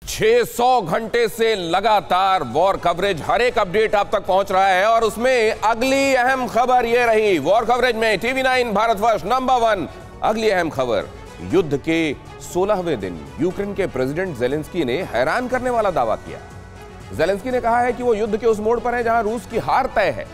600 घंटे से लगातार वॉर कवरेज, हर एक अपडेट आप तक पहुंच रहा है और उसमें अगली अहम खबर यह रही। वॉर कवरेज में TV9 भारतवर्ष नंबर 1। अगली अहम खबर, युद्ध के 16वें दिन यूक्रेन के प्रेसिडेंट जेलेंस्की ने हैरान करने वाला दावा किया। जेलेंस्की ने कहा है कि वो युद्ध के उस मोड़ पर है जहां रूस की हार तय है।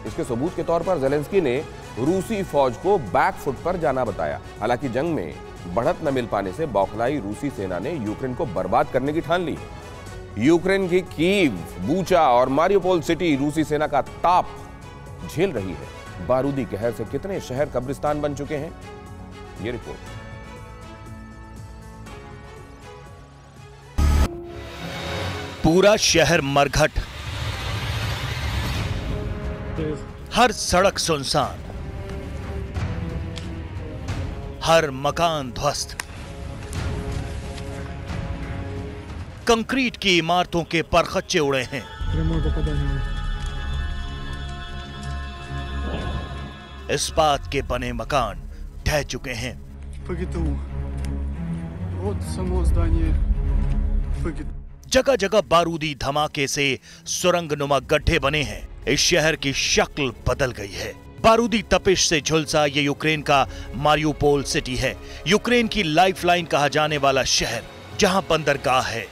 इसके सबूत के तौर पर जेलेंस्की ने रूसी फौज को बैकफुट पर जाना बताया। हालांकि जंग में बढ़त न मिल पाने से बौखलाई रूसी सेना ने यूक्रेन को बर्बाद करने की ठान ली है। यूक्रेन की कीव, बूचा और मारियोपोल सिटी रूसी सेना का ताप झेल रही है। बारूदी कहर से कितने शहर कब्रिस्तान बन चुके हैं, ये रिपोर्ट। पूरा शहर मरघट, हर सड़क सुनसान, हर मकान ध्वस्त, कंक्रीट की इमारतों के परखच्चे उड़े हैं। इस्पात के बने मकान ढह चुके हैं। जगह जगह बारूदी धमाके से सुरंगनुमा गड्ढे बने हैं। इस शहर की शक्ल बदल गई है। बारूदी तपिश से झुलसा ये यूक्रेन का मारियोपोल सिटी है। यूक्रेन की लाइफलाइन कहा जाने वाला शहर, जहां बंदरगाह है,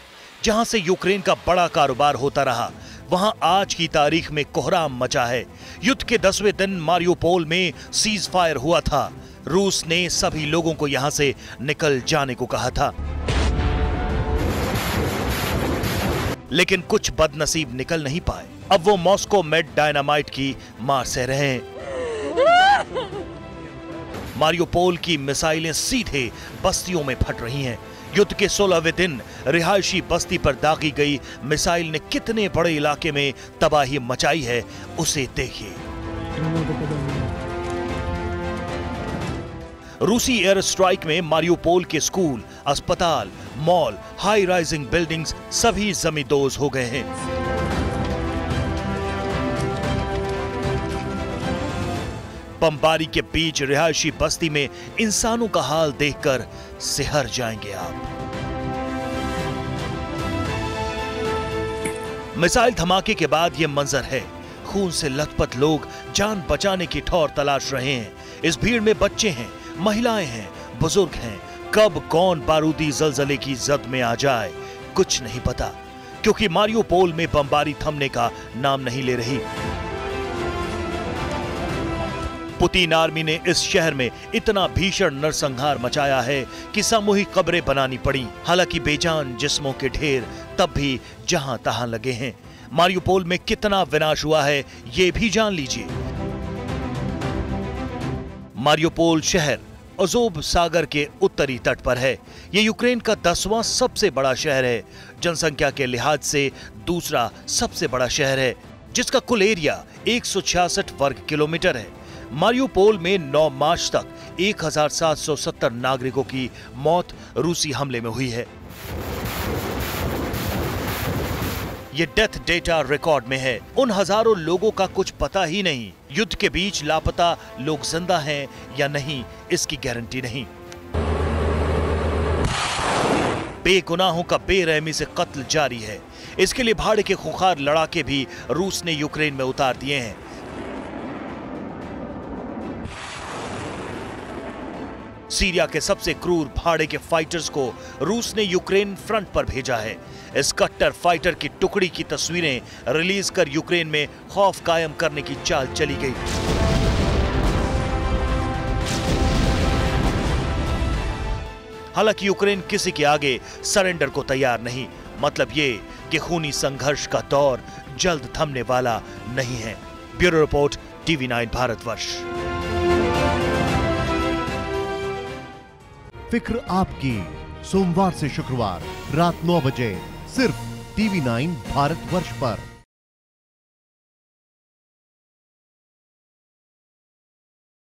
जहां से यूक्रेन का बड़ा कारोबार होता रहा, वहां आज की तारीख में कोहराम मचा है। युद्ध के 10वें दिन मारियोपोल में सीज फायर हुआ था। रूस ने सभी लोगों को यहां से निकल जाने को कहा था, लेकिन कुछ बदनसीब निकल नहीं पाए। अब वो मॉस्को मेड डायनामाइट की मार सह रहे हैं। मारियोपोल की मिसाइलें सीधे बस्तियों में फट रही हैं। युद्ध के 16वें दिन रिहायशी बस्ती पर दागी गई मिसाइल ने कितने बड़े इलाके में तबाही मचाई है, उसे देखिए। रूसी एयर स्ट्राइक में मारियोपोल के स्कूल, अस्पताल, मॉल, हाई राइजिंग बिल्डिंग्स सभी जमींदोज हो गए हैं। बमबारी के बीच रिहायशी बस्ती में इंसानों का हाल देखकर सिहर जाएंगे आप। मिसाइल धमाके के बाद यह मंजर है। खून से लथपथ लोग जान बचाने की ठौर तलाश रहे हैं। इस भीड़ में बच्चे हैं, महिलाएं हैं, बुजुर्ग हैं। कब कौन बारूदी जलजले की जद में आ जाए कुछ नहीं पता, क्योंकि मारियोपोल में बमबारी थमने का नाम नहीं ले रही। पुतिन आर्मी ने इस शहर में इतना भीषण नरसंहार मचाया है कि सामूहिक कब्रें बनानी पड़ी। हालांकि बेजान जिस्मों के ढेर तब भी जहां तहां लगे हैं। मारियोपोल में कितना विनाश हुआ है ये भी जान लीजिए। मारियोपोल शहर अज़ोव सागर के उत्तरी तट पर है। यह यूक्रेन का 10वां सबसे बड़ा शहर है। जनसंख्या के लिहाज से दूसरा सबसे बड़ा शहर है, जिसका कुल एरिया 166 वर्ग किलोमीटर है। मारियोपोल में 9 मार्च तक 1770 नागरिकों की मौत रूसी हमले में हुई है। ये डेथ डेटा रिकॉर्ड में है। उन हजारों लोगों का कुछ पता ही नहीं। युद्ध के बीच लापता लोग जिंदा हैं या नहीं, इसकी गारंटी नहीं। बेगुनाहों का बेरहमी से कत्ल जारी है। इसके लिए भाड़े के खुंखार लड़ाके भी रूस ने यूक्रेन में उतार दिए हैं। सीरिया के सबसे क्रूर भाड़े के फाइटर्स को रूस ने यूक्रेन फ्रंट पर भेजा है। इस कट्टर फाइटर की टुकड़ी की तस्वीरें रिलीज कर यूक्रेन में खौफ कायम करने की चाल चली गई। हालांकि यूक्रेन किसी के आगे सरेंडर को तैयार नहीं। मतलब ये कि खूनी संघर्ष का दौर जल्द थमने वाला नहीं है। Bureau report, TV9 Bharatvarsh. फिक्र आपकी, सोमवार से शुक्रवार रात 9 बजे सिर्फ TV9 भारतवर्ष पर।